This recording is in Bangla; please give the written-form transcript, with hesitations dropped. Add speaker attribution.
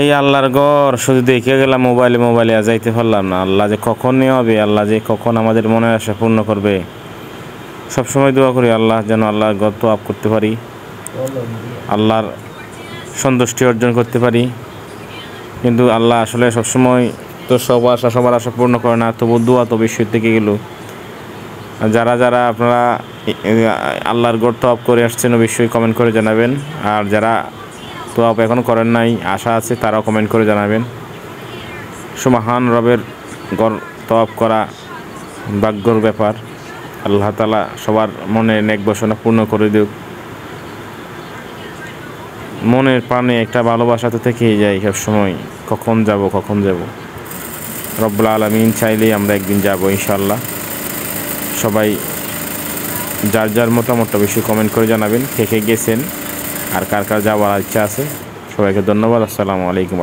Speaker 1: এই আল্লাহর ঘর শুধু দেখে গেলাম মোবাইলে আর যাইতে পারলাম না। আল্লাহ যে কখন নিয়ে হবে, আল্লাহ যে কখন আমাদের মনে আশা পূর্ণ করবে, সবসময় দোয়া করি আল্লাহ যেন আল্লাহর ঘর তওয়াব করতে পারি, আল্লাহর সন্তুষ্টি অর্জন করতে পারি। কিন্তু আল্লাহ আসলে সবসময় তো সবার আশা পূর্ণ করে না, তবু দোয়া তো অবশ্যই থেকে গেল। যারা যারা আপনারা আল্লাহর ঘর তওয়াব করে আসছেন অবশ্যই কমেন্ট করে জানাবেন, আর যারা তওয়াব এখন করেন নাই, আশা আছে, তারাও কমেন্ট করে জানাবেন। সুবহান রবের ঘর তওয়াব করা ভাগ্যর ব্যাপার। আল্লাহ তাআলা সবার মনে নেক বাসনা পূর্ণ করে দিক। মনের প্রাণে একটা ভালোবাসা তো থেকেই যায় সবসময়, কখন যাব। রব্বুল আলামিন চাইলেই আমরা একদিন যাব ইনশাআল্লাহ। সবাই যার যার মতামত বেশি কমেন্ট করে জানাবেন, কে কে গেছেন আর কার কার যাওয়ার ইচ্ছা আছে। সবাইকে ধন্যবাদ। আসসালামু আলাইকুম।